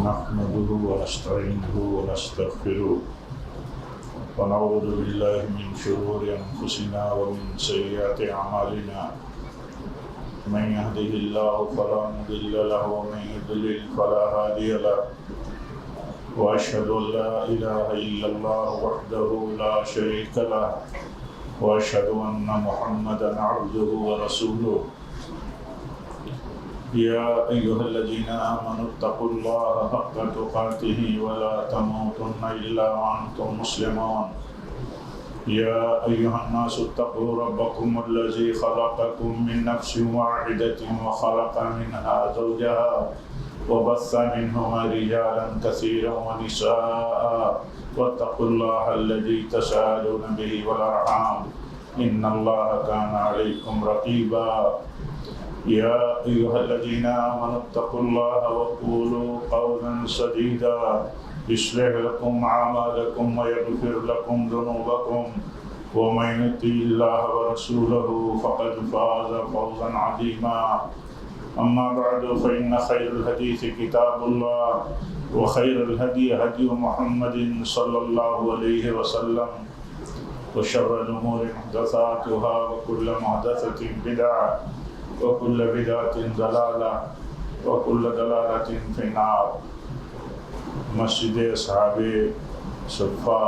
نحمده ونستعينه ونستغفره ونعوذ بالله من شرور أنفسنا ومن سيئات أعمالنا من يهده الله فلا مضل له ومن يضلل فلا هادي له وأشهد أن لا إله إلا الله وحده لا شريك له وأشهد أن محمدا عبده ورسوله يا أيها الذين آمنوا اتقوا الله حق تقاته ولا تموتن إلا وأنتم مسلمون يا أيها الناس اتقوا ربكم الذي خلقكم من نفس واحدة وخلق منها زوجها وبث منهما رجالا كثيرا ونساء واتقوا الله الذي تساءلون به والأرحام إن الله كان عليكم رقيبا يا أيها الذين آمنوا اتقوا الله وقولوا قولا سديدا يصلح لكم أعمالكم ويغفر لكم ذنوبكم ومن يطع الله ورسوله فقد فاز فوزا عظيما أما بعد فإن خير الحديث كتاب الله وخير الهدي هدي محمد صلى الله عليه وسلم وشر الأمور محدثاتها وكل محدثة بدعة وكل بدعة ضلالة وكل ضلالة في النار. مسجد اصحاب صفا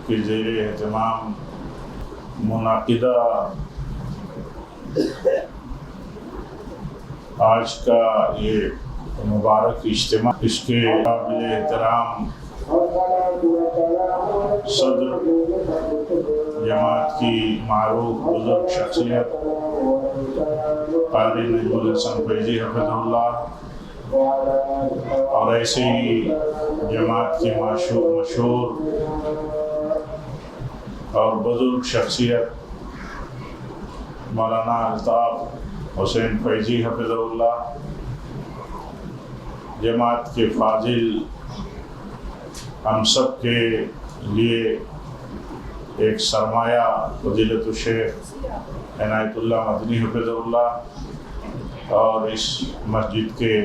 کے زیر اہتمام منعقدہ آج کا یہ مبارک اجتماع، اس کے قابل احترام صدر جماعت کی معروف بزرگ شخصیت قاری نجم الحسن فیضی حفظہ اللہ، اور ایسے ہی جماعت کی مشہور اور بزرگ شخصیت مولانا الطاف حسین فیضی حفظہ اللہ، جماعت کے فاضل، ہم سب کے لیے ایک سرمایہ فضیلت الشیخ عنایت اللہ مدنی حفظہ اللہ، اور اس مسجد کے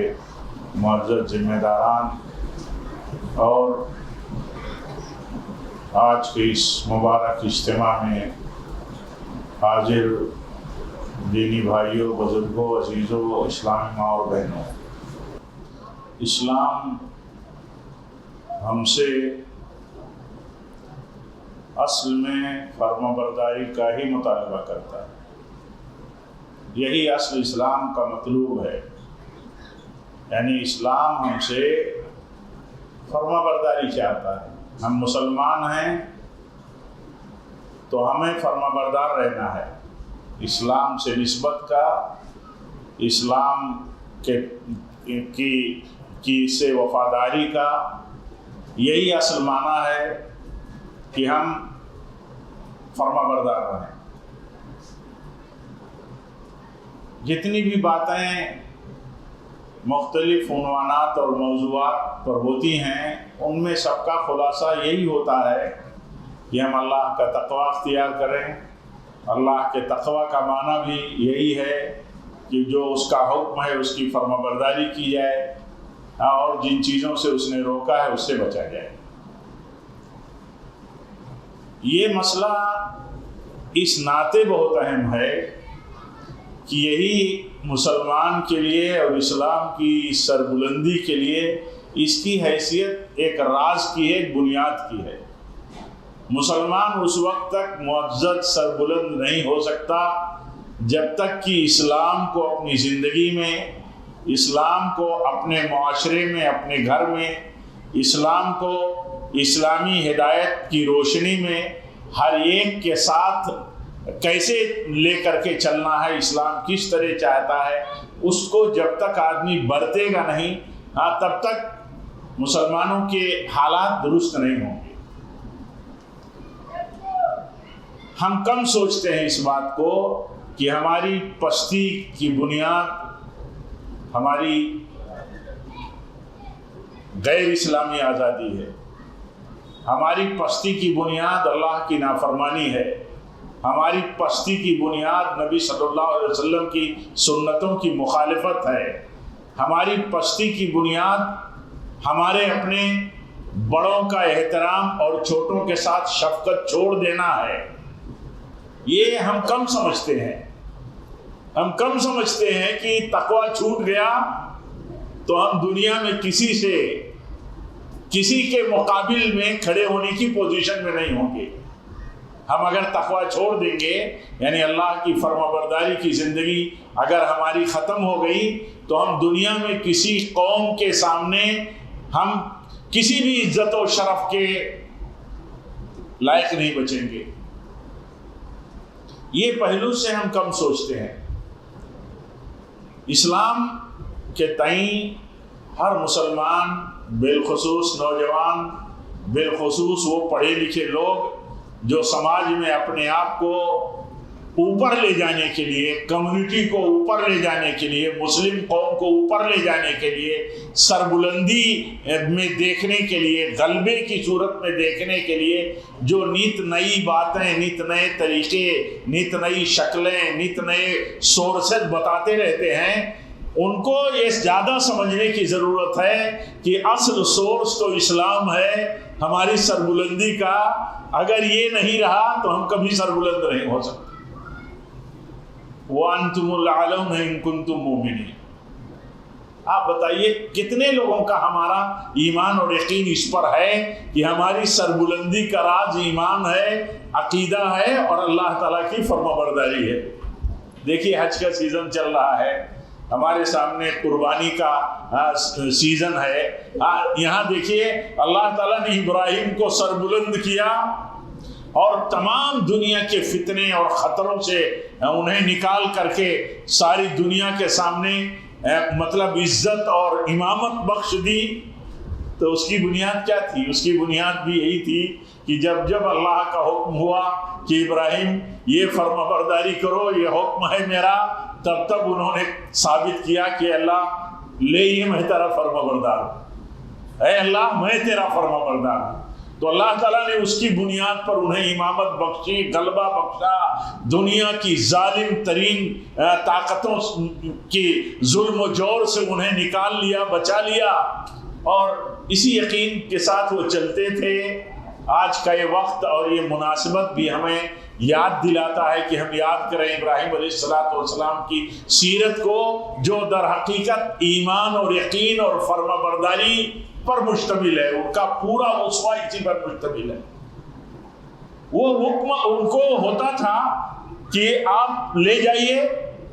معزز ذمہ داران، اور آج کے اس مبارک اجتماع میں حاضر دینی بھائیوں، بزرگوں، عزیزوں، اسلامی ماں اور بہنوں، اسلام ہم سے اصل میں فرما برداری کا ہی مطالبہ کرتا ہے. یہی اصل اسلام کا مطلوب ہے، یعنی اسلام ہم سے فرما برداری چاہتا ہے. ہم مسلمان ہیں تو ہمیں فرما بردار رہنا ہے. اسلام سے نسبت کا، اسلام کی سے وفاداری کا یہی اصل معنی ہے کہ ہم فرما بردار رہیں. جتنی بھی باتیں مختلف عنوانات اور موضوعات پر ہوتی ہیں، ان میں سب کا خلاصہ یہی ہوتا ہے کہ ہم اللہ کا تقوی اختیار کریں. اللہ کے تقوی کا معنی بھی یہی ہے کہ جو اس کا حکم ہے اس کی فرما برداری کی جائے، اور جن چیزوں سے اس نے روکا ہے اس سے بچا جائے. یہ مسئلہ اس ناطے بہت اہم ہے کہ یہی مسلمان کے لیے اور اسلام کی سربلندی کے لیے اس کی حیثیت ایک راز کی ہے، ایک بنیاد کی ہے. مسلمان اس وقت تک معزز سربلند نہیں ہو سکتا جب تک کہ اسلام کو اپنی زندگی میں، اسلام کو اپنے معاشرے میں، اپنے گھر میں، اسلام کو اسلامی ہدایت کی روشنی میں ہر ایک کے ساتھ کیسے لے کر کے چلنا ہے، اسلام کس طرح چاہتا ہے، اس کو جب تک آدمی برتے گا نہیں تب تک مسلمانوں کے حالات درست نہیں ہوں گے. ہم کم سوچتے ہیں اس بات کو کہ ہماری پستی کی بنیاد ہماری غیر اسلامی آزادی ہے. ہماری پستی کی بنیاد اللہ کی نافرمانی ہے. ہماری پستی کی بنیاد نبی صلی اللہ علیہ وسلم کی سنتوں کی مخالفت ہے، ہماری پستی کی بنیاد ہمارے اپنے بڑوں کا احترام اور چھوٹوں کے ساتھ شفقت چھوڑ دینا ہے۔ یہ ہم کم سمجھتے ہیں، ہم کم سمجھتے ہیں کہ تقویٰ چھوٹ گیا تو ہم دنیا میں کسی کے مقابل میں کھڑے ہونے کی پوزیشن میں نہیں ہوں گے۔ ہم اگر تقویٰ چھوڑ دیں گے، یعنی اللہ کی فرما برداری کی زندگی اگر ہماری ختم ہو گئی، تو ہم دنیا میں کسی قوم کے سامنے ہم کسی بھی عزت و شرف کے لائق نہیں بچیں گے۔ یہ پہلو سے ہم کم سوچتے ہیں۔ اسلام کے تئیں ہر مسلمان، بالخصوص نوجوان، بالخصوص وہ پڑھے لکھے لوگ جو سماج میں اپنے آپ کو اوپر لے جانے کے لیے، کمیونٹی کو اوپر لے جانے کے لیے، مسلم قوم کو اوپر لے جانے کے لیے، سربلندی میں دیکھنے کے لیے، غلبے کی صورت میں دیکھنے کے لیے جو نت نئی باتیں، نت نئے طریقے، نت نئی شکلیں، نت نئے سورسز بتاتے رہتے ہیں، ان کو یہ زیادہ سمجھنے کی ضرورت ہے کہ اصل سورس تو اسلام ہے ہماری سربلندی کا۔ اگر یہ نہیں رہا تو ہم کبھی سربلند نہیں ہو سکتے۔ وَأَنْتُمُ الْأَعْلَوْنَ إِن كُنتُم مُؤْمِنِينَ۔ آپ بتائیے کتنے لوگوں کا ہمارا ایمان اور یقین اس پر ہے کہ ہماری سربلندی کا راز ایمان ہے، عقیدہ ہے اور اللہ تعالیٰ کی فرما برداری ہے۔ دیکھیے حج کا سیزن چل رہا ہے، ہمارے سامنے قربانی کا سیزن ہے۔ یہاں دیکھیے اللہ تعالیٰ نے ابراہیم کو سربلند کیا اور تمام دنیا کے فتنے اور خطروں سے انہیں نکال کر کے ساری دنیا کے سامنے مطلب عزت اور امامت بخش دی۔ تو اس کی بنیاد کیا تھی؟ اس کی بنیاد بھی یہی تھی کہ جب اللہ کا حکم ہوا کہ ابراہیم یہ فرما برداری کرو، یہ حکم ہے میرا، تب انہوں نے ثابت کیا کہ اللہ لے یہ میں تیرا فرما بردار ہوں، اے اللہ میں تیرا فرما بردار ہوں۔ تو اللہ تعالیٰ نے اس کی بنیاد پر انہیں امامت بخشی، غلبہ بخشا، دنیا کی ظالم ترین طاقتوں کی ظلم و جور سے انہیں نکال لیا، بچا لیا، اور اسی یقین کے ساتھ وہ چلتے تھے۔ آج کا یہ وقت اور یہ مناسبت بھی ہمیں یاد دلاتا ہے کہ ہم یاد کریں ابراہیم علیہ السلام کی سیرت کو، جو در حقیقت ایمان اور یقین اور فرما برداری پر مشتمل ہے۔ ان کا پورا اسوہ اسی پر مشتمل ہے۔ وہ حکم ان کو ہوتا تھا کہ آپ لے جائیے،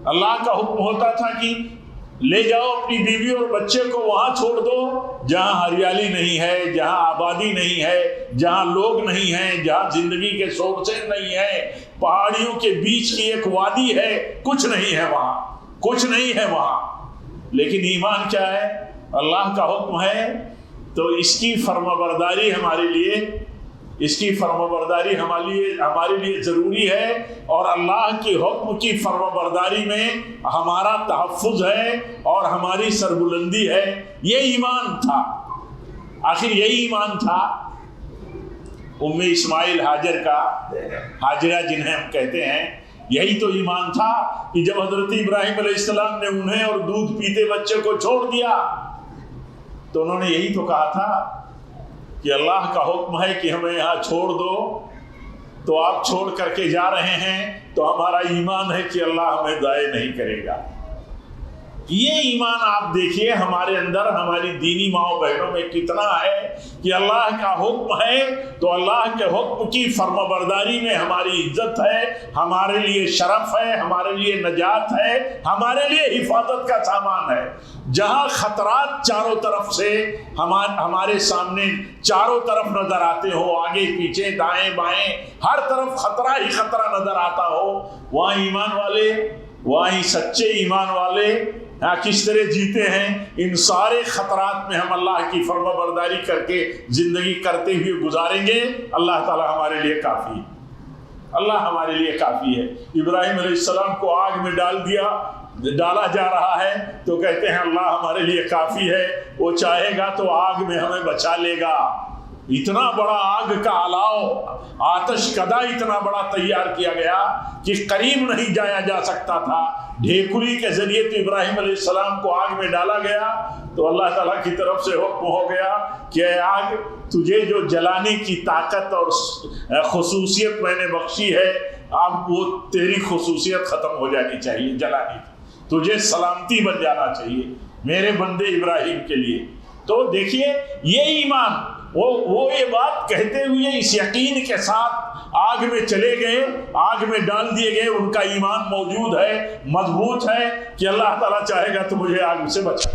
اللہ کا حکم ہوتا تھا کہ لے جاؤ اپنی بیوی اور بچے کو وہاں چھوڑ دو جہاں ہریالی نہیں ہے، جہاں آبادی نہیں ہے، جہاں لوگ نہیں ہیں، جہاں زندگی کے سورسز نہیں ہیں، پہاڑیوں کے بیچ کی ایک وادی ہے، کچھ نہیں ہے وہاں، کچھ نہیں ہے وہاں۔ لیکن ایمان کیا ہے؟ اللہ کا حکم ہے تو اس کی فرما برداری ہمارے لیے، اس کی فرما برداری ہمارے لیے ضروری ہے، اور اللہ کے حکم کی فرما برداری میں ہمارا تحفظ ہے اور ہماری سربلندی ہے۔ یہ ایمان تھا، آخر یہی ایمان تھا ام اسماعیل ہاجر کا، ہاجرہ جنہیں ہم کہتے ہیں۔ یہی تو ایمان تھا کہ جب حضرت ابراہیم علیہ السلام نے انہیں اور دودھ پیتے بچے کو چھوڑ دیا تو انہوں نے یہی تو کہا تھا کہ اللہ کا حکم ہے کہ ہمیں یہاں چھوڑ دو، تو آپ چھوڑ کر کے جا رہے ہیں، تو ہمارا ایمان ہے کہ اللہ ہمیں ضائع نہیں کرے گا۔ یہ ایمان آپ دیکھیے ہمارے اندر، ہماری دینی ماؤں بہنوں میں کتنا ہے کہ اللہ کا حکم ہے تو اللہ کے حکم کی فرما برداری میں ہماری عزت ہے، ہمارے لیے شرف ہے، ہمارے لیے نجات ہے، ہمارے لیے حفاظت کا سامان ہے۔ جہاں خطرات چاروں طرف سے ہمارے سامنے چاروں طرف نظر آتے ہو، آگے پیچھے دائیں بائیں ہر طرف خطرہ ہی خطرہ نظر آتا ہو، وہاں ایمان والے، وہاں سچے ایمان والے کس طرح جیتے ہیں۔ ان سارے خطرات میں ہم اللہ کی فرما برداری کر کے زندگی کرتے ہوئے گزاریں گے، اللہ تعالی ہمارے لیے کافی ہے، اللہ ہمارے لیے کافی ہے۔ ابراہیم علیہ السلام کو آگ میں ڈالا جا رہا ہے تو کہتے ہیں اللہ ہمارے لیے کافی ہے، وہ چاہے گا تو آگ میں ہمیں بچا لے گا، اتنا بڑا آگ کا الاؤ، آتش کدا اتنا بڑا تیار کیا گیا کہ قریب نہیں جایا جا سکتا تھا۔ ڈھیکوری کے ذریعے تو ابراہیم علیہ السلام کو آگ میں ڈالا گیا تو اللہ تعالیٰ کی طرف سے حکم ہو گیا کہ اے آگ، تجھے جو جلانے کی طاقت اور خصوصیت میں نے بخشی ہے، اب وہ تیری خصوصیت ختم ہو جانی چاہیے جلانے کی، تجھے سلامتی بن جانا چاہیے میرے بندے ابراہیم کے لیے۔ تو دیکھیے یہ ایمان، وہ یہ بات کہتے ہوئے اس یقین کے ساتھ آگ میں چلے گئے، آگ میں ڈال دیے گئے، ان کا ایمان موجود ہے، مضبوط ہے کہ اللہ تعالیٰ چاہے گا تو مجھے آگ سے بچا۔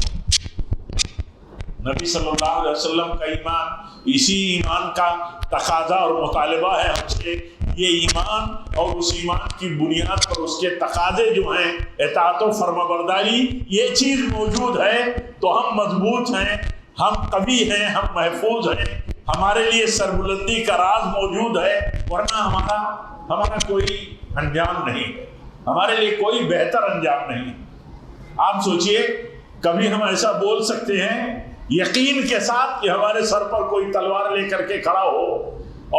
نبی صلی اللہ علیہ وسلم کا ایمان، اسی ایمان کا تقاضا اور مطالبہ ہے ہم سے، یہ ایمان اور اس ایمان کی بنیاد پر اس کے تقاضے جو ہیں اطاعت و فرما برداری، یہ چیز موجود ہے تو ہم مضبوط ہیں، ہم قوی ہیں، ہم محفوظ ہیں، ہمارے لیے سربلندی کا راز موجود ہے، ورنہ ہمارا کوئی انجام نہیں ہے، ہمارے لیے کوئی بہتر انجام نہیں۔ آپ سوچئے کبھی ہم ایسا بول سکتے ہیں یقین کے ساتھ کہ ہمارے سر پر کوئی تلوار لے کر کے کھڑا ہو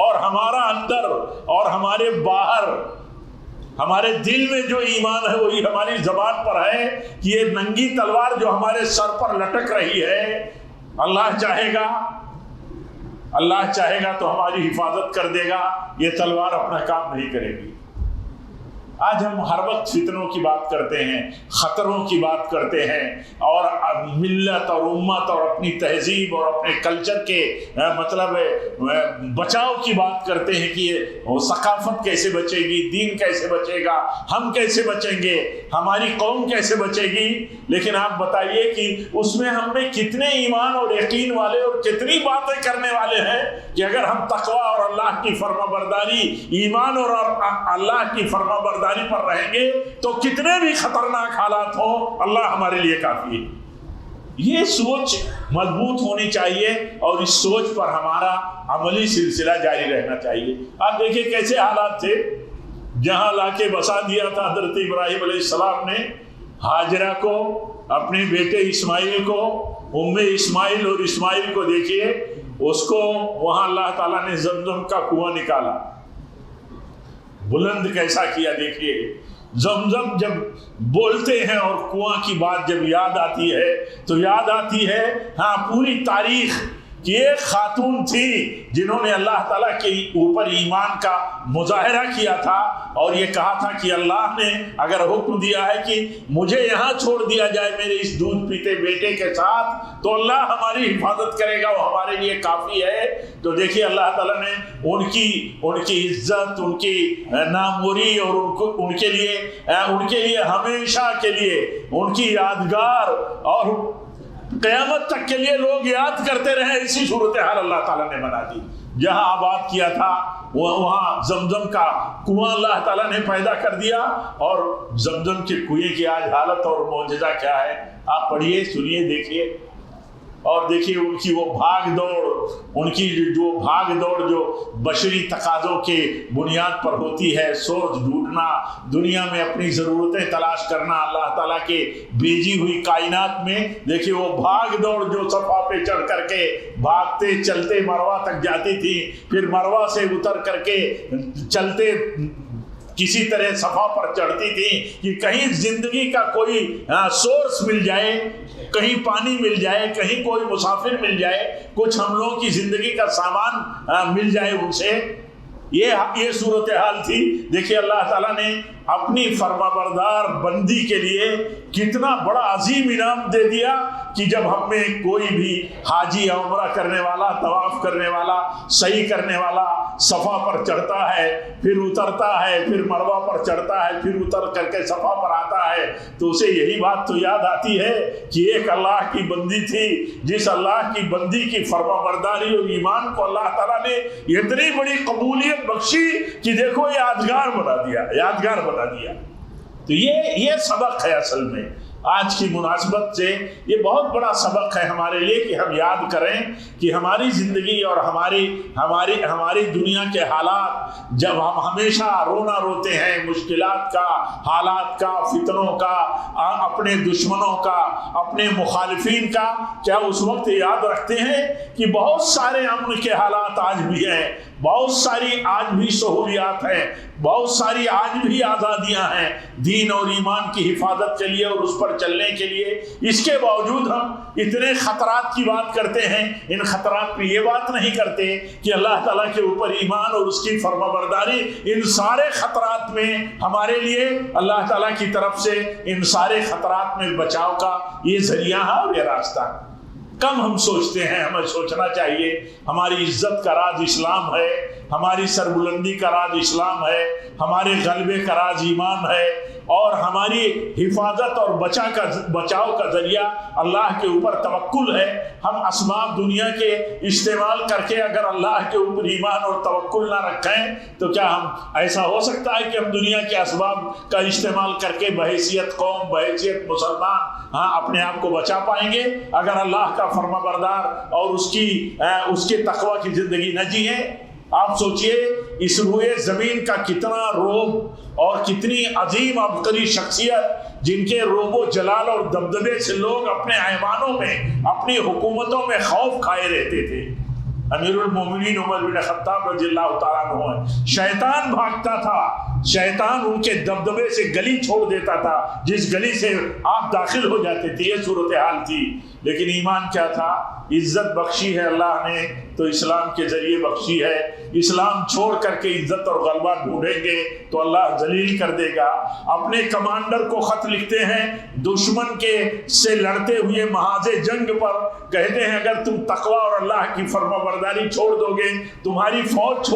اور ہمارا اندر اور ہمارے باہر، ہمارے دل میں جو ایمان ہے وہی ہماری زبان پر ہے کہ یہ ننگی تلوار جو ہمارے سر پر لٹک رہی ہے، اللہ چاہے گا تو ہماری حفاظت کر دے گا، یہ تلوار اپنا کام نہیں کرے گی۔ آج ہم ہر وقت فتنوں کی بات کرتے ہیں، خطروں کی بات کرتے ہیں، اور ملت اور امت اور اپنی تہذیب اور اپنے کلچر کے مطلب بچاؤ کی بات کرتے ہیں کہ یہ ثقافت کیسے بچے گی، دین کیسے بچے گا، ہم کیسے بچیں گے، ہماری قوم کیسے بچے گی۔ لیکن آپ بتائیے کہ اس میں ہم میں کتنے ایمان اور یقین والے اور کتنی باتیں کرنے والے ہیں کہ اگر ہم تقویٰ اور اللہ کی فرما برداری، ایمان اور اللہ کی فرما برداری پر رہیں گے تو کتنے بھی خطرناک حالات ہوں اللہ ہمارے لیے کافی ہے۔ یہ سوچ مضبوط ہونی چاہیے اور اس سوچ پر ہمارا عملی سلسلہ جاری رہنا چاہیے۔ آپ دیکھیں کیسے حالات تھے، جہاں لا کے بسا دیا تھا حضرت ابراہیم علیہ السلام نے ہاجرہ کو، اپنے بیٹے اسماعیل کو، اسماعیل اور اسماعیل کو دیکھیے، اس کو وہاں اللہ تعالیٰ نے زمزم کا کنواں نکالا، بلند کیسا کیا دیکھیے۔ زمزم جب بولتے ہیں اور کنواں کی بات جب یاد آتی ہے تو یاد آتی ہے پوری تاریخ کہ ایک خاتون تھی جنہوں نے اللہ تعالیٰ کے اوپر ایمان کا مظاہرہ کیا تھا اور یہ کہا تھا کہ اللہ نے اگر حکم دیا ہے کہ مجھے یہاں چھوڑ دیا جائے میرے اس دودھ پیتے بیٹے کے ساتھ تو اللہ ہماری حفاظت کرے گا، وہ ہمارے لیے کافی ہے۔ تو دیکھیے اللہ تعالیٰ نے ان کی عزت، ان کی ناموری اور ان کے لیے ہمیشہ کے لیے ان کی یادگار اور قیامت تک کے لیے لوگ یاد کرتے رہے، اسی صورتحال اللہ تعالیٰ نے بنا دی۔ جہاں آباد کیا تھا وہاں زمزم کا کنواں اللہ تعالیٰ نے پیدا کر دیا، اور زمزم کے کنویں کی آج حالت اور معجزہ کیا ہے آپ پڑھیے، سنیے، دیکھیے، اور دیکھیے ان کی وہ بھاگ دوڑ، ان کی جو بھاگ دوڑ جو بشری تقاضوں کے بنیاد پر ہوتی ہے، سورج ڈھونڈنا، دنیا میں اپنی ضرورتیں تلاش کرنا اللہ تعالیٰ کے بھیجی ہوئی کائنات میں، دیکھیے وہ بھاگ دوڑ جو صفا پہ چڑھ کر کے بھاگتے چلتے مروہ تک جاتی تھی، پھر مروہ سے اتر کر کے چلتے کسی طرح صفا پر چڑھتی تھی کہ کہیں زندگی کا کوئی سورس مل جائے، کہیں پانی مل جائے، کہیں کوئی مسافر مل جائے، کچھ ہم لوگوں کی زندگی کا سامان مل جائے ان سے۔ یہ صورتحال تھی۔ دیکھیے اللہ تعالیٰ نے اپنی فرما بردار بندی کے لیے کتنا بڑا عظیم انعام دے دیا کہ جب ہم میں کوئی بھی حاجی عمرہ کرنے والا، طواف کرنے والا، سعی کرنے والا صفا پر چڑھتا ہے، پھر اترتا ہے، پھر مروہ پر چڑھتا ہے، پھر اتر کر کے صفا پر آتا ہے، تو اسے یہی بات تو یاد آتی ہے کہ ایک اللہ کی بندی تھی، جس اللہ کی بندی کی فرما برداری اور ایمان کو اللہ تعالیٰ نے اتنی بڑی قبولیت بخشی کہ دیکھو یادگار بنا دیا۔ تو یہ سبق ہے اصل میں۔ آج کی مناسبت سے یہ بہت بڑا سبق ہے ہمارے لیے کہ ہم یاد کریں کہ ہماری زندگی اور ہماری دنیا کے حالات جب ہم ہمیشہ رونا روتے ہیں مشکلات کا، حالات کا، فتنوں کا، اپنے دشمنوں کا، اپنے مخالفین کا، کیا اس وقت یاد رکھتے ہیں کہ بہت سارے امن کے حالات آج بھی ہیں، بہت ساری آج بھی سہولیات ہیں، بہت ساری آج بھی آزادیاں ہیں دین اور ایمان کی حفاظت کے لیے اور اس پر چلنے کے لیے؟ اس کے باوجود ہم اتنے خطرات کی بات کرتے ہیں، ان خطرات پہ یہ بات نہیں کرتے کہ اللہ تعالیٰ کے اوپر ایمان اور اس کی فرما برداری ان سارے خطرات میں ہمارے لیے اللہ تعالیٰ کی طرف سے ان سارے خطرات میں بچاؤ کا یہ ذریعہ ہے اور یہ راستہ ہے۔ کم ہم سوچتے ہیں، ہمیں سوچنا چاہیے ہماری عزت کا راز اسلام ہے، ہماری سربلندی کا راز اسلام ہے، ہمارے غلبے کا راز ایمان ہے، اور ہماری حفاظت اور بچاؤ کا ذریعہ اللہ کے اوپر توکل ہے۔ ہم اسباب دنیا کے استعمال کر کے اگر اللہ کے اوپر ایمان اور توکل نہ رکھیں تو کیا ہم ایسا ہو سکتا ہے کہ ہم دنیا کے اسباب کا استعمال کر کے بحیثیت قوم، بحیثیت مسلمان اپنے آپ کو بچا پائیں گے؟ اگر اللہ کا فرما بردار اور اس کے تقوی کی زندگی نہ جیئیں؟ آپ سوچئے اس روئے زمین کا کتنا روب اور کتنی عظیم عبقری شخصیت جن کے روب و جلال اور دبدبے سے لوگ اپنے ایوانوں میں، اپنی حکومتوں میں خوف کھائے رہتے تھے۔ امیر المومنین عمر بن خطاب رضی اللہ تعالیٰ عنہ، شیطان بھاگتا تھا، شیطان ان کے دبدبے سے گلی چھوڑ دیتا تھا جس گلی سے آپ داخل ہو جاتے تھے، یہ صورتحال تھی۔ لیکن ایمان کیا تھا؟ عزت بخشی ہے اللہ نے تو اسلام کے ذریعے بخشی ہے۔ اسلام چھوڑ کر کے عزت اور غلبہ ڈھونڈیں گے تو اللہ ذلیل کر دے گا۔ اپنے کمانڈر کو خط لکھتے ہیں دشمن کے سے لڑتے ہوئے محاذ جنگ پر، کہتے ہیں اگر تم تقوی اور اللہ کی فرما برداری چھوڑ دو گے، تمہاری فوج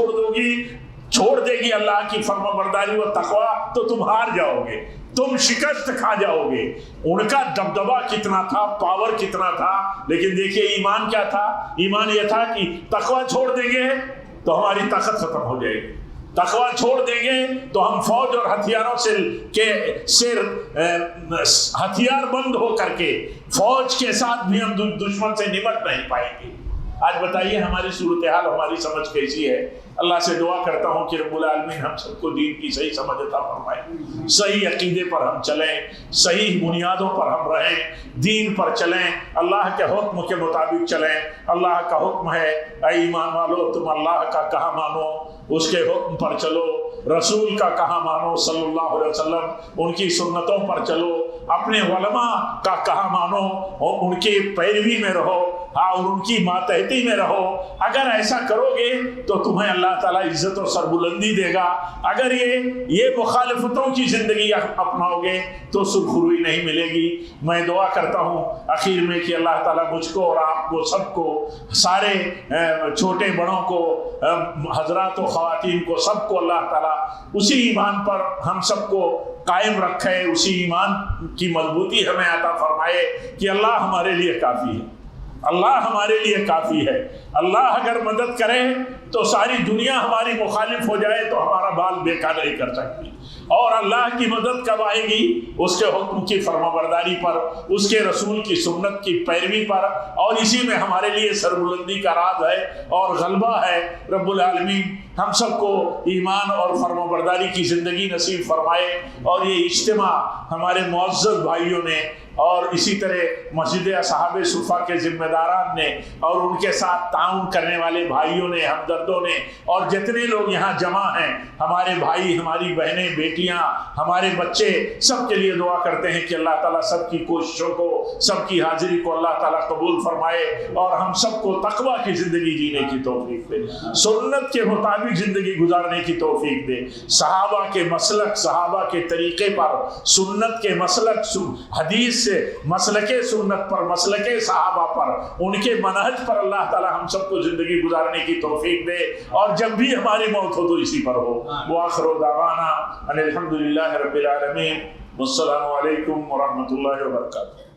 چھوڑ دے گی اللہ کی فرما برداری و تقوی، تو تم ہار جاؤ گے، تم شکست کھا جاؤ گے۔ ان کا دبدبہ کتنا تھا، پاور کتنا تھا، لیکن دیکھیے ایمان کیا تھا؟ ایمان یہ تھا کہ تقوی چھوڑ دیں گے تو ہماری طاقت ختم ہو جائے گی، تقوی چھوڑ دیں گے تو ہم فوج اور ہتھیاروں سے ہتھیار بند ہو کر کے فوج کے ساتھ بھی ہم دشمن سے نمٹ نہیں پائیں گے۔ آج بتائیے ہماری صورتحال، ہماری سمجھ کیسی ہے؟ اللہ سے دعا کرتا ہوں کہ رب العالمین ہم سب کو دین کی صحیح سمجھ عطا فرمائے، صحیح عقیدے پر ہم چلیں، صحیح بنیادوں پر ہم رہیں، دین پر چلیں، اللہ کے حکم کے مطابق چلیں۔ اللہ کا حکم ہے اے ایمان والو تم اللہ کا کہا مانو، اس کے حکم پر چلو، رسول کا کہا مانو صلی اللہ علیہ وسلم، ان کی سنتوں پر چلو، اپنے علماء کا کہا مانو اور ان کی پیروی میں رہو، اور ان کی ماتحتی میں رہو۔ اگر ایسا کرو گے تو تمہیں اللہ تعالیٰ عزت و سربلندی دے گا۔ اگر یہ مخالفتوں کی زندگی اپناؤ گے تو سرخروئی نہیں ملے گی۔ میں دعا کرتا ہوں آخر میں کہ اللہ تعالیٰ مجھ کو اور آپ کو سب کو، سارے چھوٹے بڑوں کو، حضرات و خواتین کو، سب کو اللہ تعالیٰ اسی ایمان پر ہم سب کو قائم رکھے، اسی ایمان کی مضبوطی ہمیں عطا فرمائے کہ اللہ ہمارے لیے کافی ہے، اللہ ہمارے لیے کافی ہے۔ اللہ اگر مدد کرے تو ساری دنیا ہماری مخالف ہو جائے تو ہمارا بال بیکار نہیں کر سکتی، اور اللہ کی مدد کب آئے گی؟ اس کے حکم کی فرما برداری پر، اس کے رسول کی سنت کی پیروی پر، اور اسی میں ہمارے لیے سربلندی کا راز ہے اور غلبہ ہے۔ رب العالمین ہم سب کو ایمان اور فرما برداری کی زندگی نصیب فرمائے، اور یہ اجتماع ہمارے معزز بھائیوں نے اور اسی طرح مسجد اصحاب صفا کے ذمہ داران نے اور ان کے ساتھ تعاون کرنے والے بھائیوں نے، ہمدردوں نے، اور جتنے لوگ یہاں جمع ہیں، ہمارے بھائی، ہماری بہنیں، بیٹیاں، ہمارے بچے، سب کے لیے دعا کرتے ہیں کہ اللہ تعالیٰ سب کی کوششوں کو، سب کی حاضری کو اللہ تعالیٰ قبول فرمائے، اور ہم سب کو تقوی کی زندگی جینے کی توفیق دے، سنت کے مطابق زندگی گزارنے کی توفیق دے، صحابہ کے مسلک، صحابہ کے طریقے پر، سنت کے مسلک، حدیث سے مسلک سنت پر، مسلک صحابہ پر، ان کے منہج پر اللہ تعالی ہم سب کو زندگی گزارنے کی توفیق دے، اور جب بھی ہماری موت ہو تو اسی پر ہو۔ وآخر دعوانا ان الحمدللہ رب العالمین، والسلام علیکم ورحمۃ اللہ وبرکاتہ۔